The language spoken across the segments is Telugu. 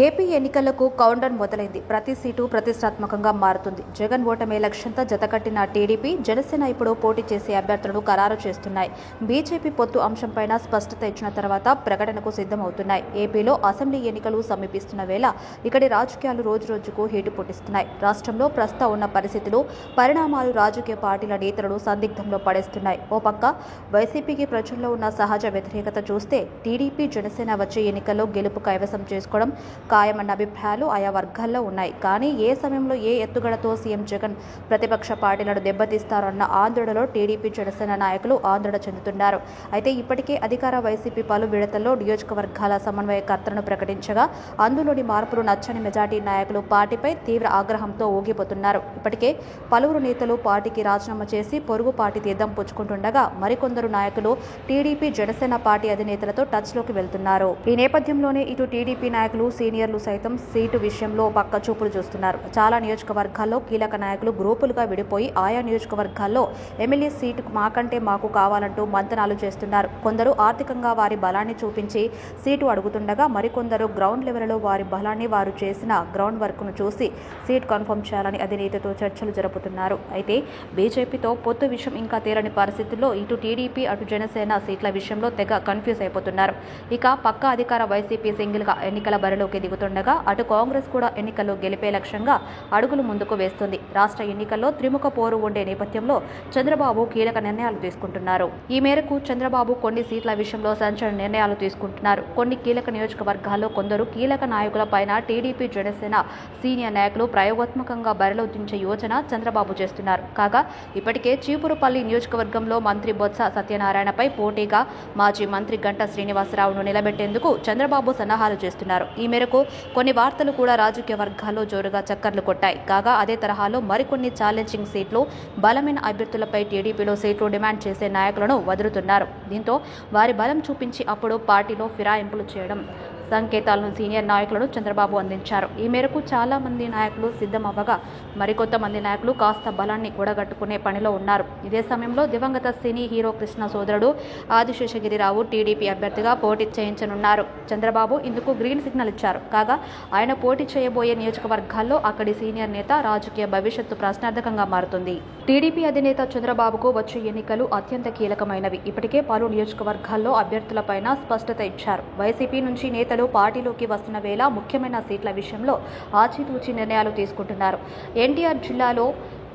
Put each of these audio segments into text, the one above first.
ఏపీ ఎన్నికలకు కౌంటర్ మొదలైంది. ప్రతి సీటు ప్రతిష్టాత్మకంగా మారుతుంది. జగన్ ఓటమే లక్ష్యంతో జతకట్టిన టీడీపీ, జనసేన ఇప్పుడు పోటీ చేసే అభ్యర్థులను ఖరారు చేస్తున్నాయి. బీజేపీ పొత్తు అంశంపైన స్పష్టత ఇచ్చిన తర్వాత ప్రకటనకు సిద్ధమవుతున్నాయి. ఏపీలో అసెంబ్లీ ఎన్నికలు సమీపిస్తున్న వేళ ఇక్కడి రాజకీయాలు రోజురోజుకు హీటు పుట్టిస్తున్నాయి. రాష్ట్రంలో ప్రస్తుతం ఉన్న పరిస్థితులు, పరిణామాలు రాజకీయ పార్టీల నేతలను సందిగ్ధంలో పడేస్తున్నాయి. ఓ పక్క వైసీపీకి ప్రజల్లో ఉన్న సహజ వ్యతిరేకత చూస్తే టీడీపీ, జనసేన వచ్చే ఎన్నికల్లో గెలుపు కైవసం చేసుకోవడం ఖాయమన్న అభిప్రాయాలు ఆయా వర్గాల్లో ఉన్నాయి. కానీ ఏ సమయంలో ఏ ఎత్తుగడతో సీఎం జగన్ ప్రతిపక్ష పార్టీలను దెబ్బతీస్తారన్న ఆందోళనలో టీడీపీ, జనసేన నాయకులు ఆందోళన చెందుతున్నారు. అయితే ఇప్పటికే అధికార వైసీపీ పలు విడతల్లో నియోజకవర్గాల సమన్వయకర్తలను ప్రకటించగా అందులోని మార్పులు నచ్చని మెజార్టీ నాయకులు పార్టీపై తీవ్ర ఆగ్రహంతో ఊగిపోతున్నారు. ఇప్పటికే పలువురు నేతలు పార్టీకి రాజీనామా చేసి పొరుగు పార్టీ తీర్థం పుచ్చుకుంటుండగా మరికొందరు నాయకులు టీడీపీ, జనసేన పార్టీ అధినేతలతో టచ్లోకి వెళ్తున్నారు. ఈ నేపథ్యంలోనే ఇటు టీడీపీ నాయకులు, సీనియర్లు సైతం సీటు విషయంలో పక్క చూపులు చూస్తున్నారు. చాలా నియోజకవర్గాల్లో కీలక నాయకులు గ్రూపులుగా విడిపోయి ఆయా నియోజకవర్గాల్లో ఎమ్మెల్యే సీటు మాకంటే మాకు కావాలంటూ మంతనాలు చేస్తున్నారు. కొందరు ఆర్థికంగా వారి బలాన్ని చూపించి సీటు అడుగుతుండగా మరికొందరు గ్రౌండ్ లెవెల్లో వారి బలాన్ని, వారు చేసిన గ్రౌండ్ వర్క్ను చూసి సీట్ కన్ఫర్మ్ చేయాలని అధినేతతో చర్చలు జరుపుతున్నారు. అయితే బీజేపీతో పొత్తు విషయం ఇంకా తేలని పరిస్థితుల్లో ఇటు టీడీపీ, అటు జనసేన సీట్ల విషయంలో తెగ కన్ఫ్యూజ్ అయిపోతున్నారు. ఇక పక్క అధికార వైసీపీ సింగిల్గా ఎన్నికల బరిలోకి దిగుతుండగా అటు కాంగ్రెస్ కూడా ఎన్నికల్లో గెలిపే లక్ష్యంగా అడుగులు ముందుకు వేస్తుంది. రాష్ట్ర ఎన్నికల్లో త్రిముఖ పోరు ఉండే నేపథ్యంలో చంద్రబాబు కీలక నిర్ణయాలు తీసుకుంటున్నారు. ఈ మేరకు చంద్రబాబు కొన్ని సీట్ల విషయంలో సంచలన నిర్ణయాలు తీసుకుంటున్నారు. కొన్ని కీలక నియోజకవర్గాల్లో కొందరు కీలక నాయకుల పైన టీడీపీ, జనసేన సీనియర్ నాయకులు ప్రయోగాత్మకంగా బరిలో దించే యోచన చంద్రబాబు చేస్తున్నారు. కాగా ఇప్పటికే చీపురుపల్లి నియోజకవర్గంలో మంత్రి బొత్స సత్యనారాయణపై పోటీగా మాజీ మంత్రి గంటా శ్రీనివాసరావును నిలబెట్టేందుకు చంద్రబాబు సన్నాహాలు చేస్తున్నారు. ఈ మేరకు కొన్ని వార్తలు కూడా రాజకీయ వర్గాల్లో జోరుగా చక్కర్లు కొట్టాయి. కాగా అదే తరహాలో మరికొన్ని ఛాలెంజింగ్ సీట్లు, బలమైన అభ్యర్థులపై టీడీపీలో సీట్లు డిమాండ్ చేసే నాయకులను వదులుతున్నారు. దీంతో వారి బలం చూపించి అప్పుడు పార్టీలో ఫిరాయింపులు చేయడం సంకేతాలను సీనియర్ నాయకులను చంద్రబాబు అందించారు. ఈ మేరకు చాలా మంది నాయకులు సిద్ధం అవ్వగా మరికొంతమంది నాయకులు కాస్త బలాన్ని కూడగట్టుకునే పనిలో ఉన్నారు. ఇదే సమయంలో దివంగత సినీ హీరో కృష్ణ సోదరుడు ఆదిశేషగిరిరావు టీడీపీ అభ్యర్థిగా పోటీ చేయించనున్నారు. చంద్రబాబు ఇందుకు గ్రీన్ సిగ్నల్ ఇచ్చారు. కాగా ఆయన పోటీ చేయబోయే నియోజకవర్గాల్లో అక్కడి సీనియర్ నేత రాజకీయ భవిష్యత్తు ప్రశ్నార్థకంగా మారుతుంది. టీడీపీ అధినేత చంద్రబాబుకు వచ్చే ఎన్నికలు అత్యంత కీలకమైనవి. ఇప్పటికే పలు నియోజకవర్గాల్లో అభ్యర్థులపైన స్పష్టత ఇచ్చారు. వైసీపీ నుంచి నేతలు పార్టీలోకి వస్తున్న వేళ ముఖ్యమైన సీట్ల విషయంలో ఆచితూచి నిర్ణయాలు తీసుకుంటున్నారు. ఎన్టీఆర్ జిల్లాలో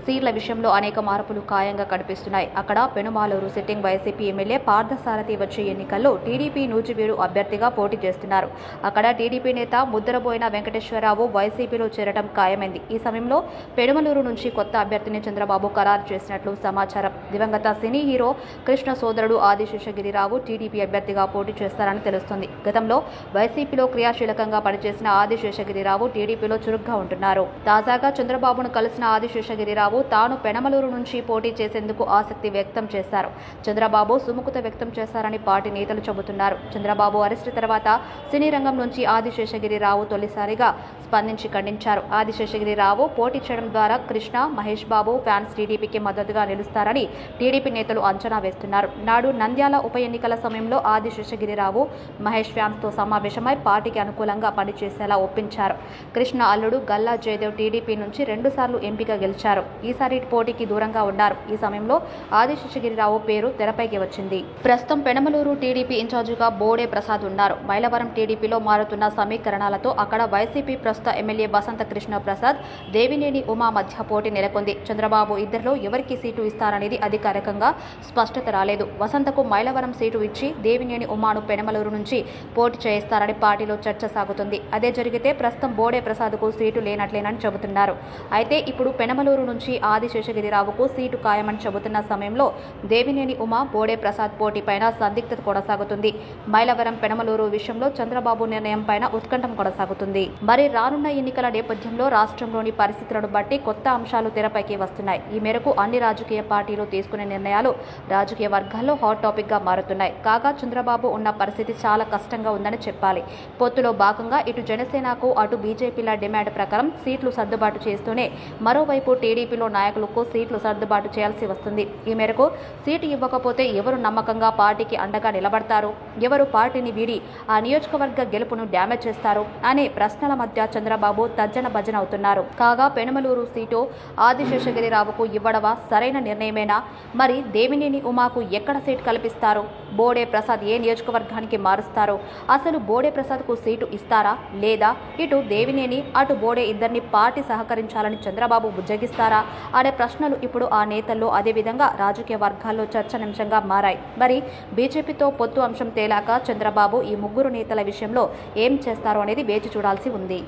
సీట్ల విషయంలో అనేక మార్పులు ఖాయంగా కనిపిస్తున్నాయి. అక్కడ Penamaluru sitting YCP MLA Parthasarathi వచ్చే ఎన్నికల్లో టీడీపీ నూజివీడు అభ్యర్థిగా పోటీ చేస్తున్నారు. అక్కడ టీడీపీ నేత ముద్దరబోయిన వెంకటేశ్వరరావు వైసీపీలో చేరడం ఖాయమైంది. ఈ సమయంలో పెనుమలూరు నుంచి కొత్త అభ్యర్థిని చంద్రబాబు ఖరారు చేసినట్లు సమాచారం. దివంగత సినీ హీరో కృష్ణ సోదరుడు ఆదిశేషగిరిరావు టీడీపీ అభ్యర్థిగా పోటీ చేస్తారని తెలుస్తోంది. గతంలో వైసీపీలో క్రియాశీలకంగా పనిచేసిన ఆదిశేషగిరిరావు టీడీపీలో చురుగ్గా ఉంటున్నారు. తాజాగా చంద్రబాబును కలిసిన ఆదిశేషగిరిరావు తాను పెనమలూరు నుంచి పోటీ చేసేందుకు ఆసక్తి వ్యక్తం చేశారు. చంద్రబాబు సుముఖత వ్యక్తం చేశారని పార్టీ నేతలు చెబుతున్నారు. చంద్రబాబు అరెస్టు తర్వాత సినీ రంగం నుంచి ఆదిశేషగిరిరావు తొలిసారిగా స్పందించి ఖండించారు. ఆదిశేషగిరిరావు పోటీ చేయడం ద్వారా కృష్ణ, మహేష్ బాబు ఫ్యాన్స్ టీడీపీకి మద్దతుగా నిలుస్తారని టీడీపీ నేతలు అంచనా వేస్తున్నారు. నాడు నంద్యాల ఉప ఎన్నికల సమయంలో ఆదిశేషగిరిరావు మహేష్ ఫ్యాన్స్తో సమావేశమై పార్టీకి అనుకూలంగా పనిచేసేలా ఒప్పించారు. కృష్ణ అల్లుడు గల్లా జయదేవ్ టీడీపీ నుంచి 2 సార్లు ఎంపీగా గెలిచారు. ఈసారి పోటీకి దూరంగా ఉన్నారు. ఈ సమయంలో ఆదిశేషగిరిరావు పేరు తెరపైకి వచ్చింది. ప్రస్తుతం పెనమలూరు టీడీపీ ఇన్ఛార్జిగా బోడే ప్రసాద్ ఉన్నారు. మైలవరం టీడీపీలో మారుతున్న సమీకరణాలతో అక్కడ వైసీపీ ప్రస్తుత ఎమ్మెల్యే వసంత కృష్ణ ప్రసాద్, దేవినేని ఉమా మధ్య పోటీ నెలకొంది. చంద్రబాబు ఇద్దరిలో ఎవరికి సీటు ఇస్తారనేది అధికారికంగా స్పష్టత రాలేదు. వసంతకు మైలవరం సీటు ఇచ్చి దేవినేని ఉమాను పెనమలూరు నుంచి పోటీ చేయిస్తారని పార్టీలో చర్చ సాగుతుంది. అదే జరిగితే ప్రస్తుతం బోడే ప్రసాద్కు సీటు లేనట్లేనని చెబుతున్నారు. అయితే ఇప్పుడు పెనమలూరు నుంచి ఆదిశేషగిరిరావుకు సీటు ఖాయమని చెబుతున్న సమయంలో దేవినేని ఉమా, బోడే ప్రసాద్ పోటీపైన సందిగ్ధత కొనసాగుతుంది. మైలవరం, పెనమలూరు విషయంలో చంద్రబాబు నిర్ణయం పైన ఉత్కంఠం కొనసాగుతుంది. మరి రానున్న ఎన్నికల నేపథ్యంలో రాష్ట్రంలోని పరిస్థితులను బట్టి కొత్త అంశాలు తెరపైకి వస్తున్నాయి. ఈ మేరకు అన్ని రాజకీయ పార్టీలు తీసుకునే నిర్ణయాలు రాజకీయ వర్గాల్లో హాట్ టాపిక్ గా మారుతున్నాయి. కాగా చంద్రబాబు ఉన్న పరిస్థితి చాలా కష్టంగా ఉందని చెప్పాలి. పొత్తులో భాగంగా ఇటు జనసేనకు, అటు బీజేపీల డిమాండ్ ప్రకారం సీట్లు సర్దుబాటు చేస్తూనే మరోవైపు టీడీపీలో పార్టీలో నాయకులకు సీట్లు సర్దుబాటు చేయాల్సి వస్తుంది. ఈ మేరకు సీటు ఇవ్వకపోతే ఎవరు నమ్మకంగా పార్టీకి అండగా నిలబడతారు, ఎవరు పార్టీని వీడి ఆ నియోజకవర్గ గెలుపును డ్యామేజ్ చేస్తారు అనే ప్రశ్నల మధ్య చంద్రబాబు తర్జన భజన అవుతున్నారు. కాగా పెనుమలూరు సీటు ఆదిశేషగిరిరావుకు ఇవ్వడమా సరైన నిర్ణయమేనా? మరి దేవినేని ఉమాకు ఎక్కడ సీటు కల్పిస్తారు? బోడే ప్రసాద్ ఏ నియోజకవర్గానికి మారుస్తారు? అసలు బోడే ప్రసాద్కు సీటు ఇస్తారా లేదా ఇటు దేవినేని అటు బోడే ఇద్దరిని పార్టీ సహకరించాలని చంద్రబాబు బుజ్జగిస్తారా అనే ప్రశ్నలు ఇప్పుడు ఆ నేతల్లో అదేవిధంగా రాజకీయ వర్గాల్లో చర్చనీయాంశంగా మారాయి. మరి బీజేపీతో పొత్తు అంశం తేలాక చంద్రబాబు ఈ ముగ్గురు నేతల విషయంలో ఏం చేస్తారో అనేది వేచి చూడాల్సి ఉంది.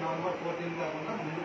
నవంబర్ 14 కాకుండా ముందు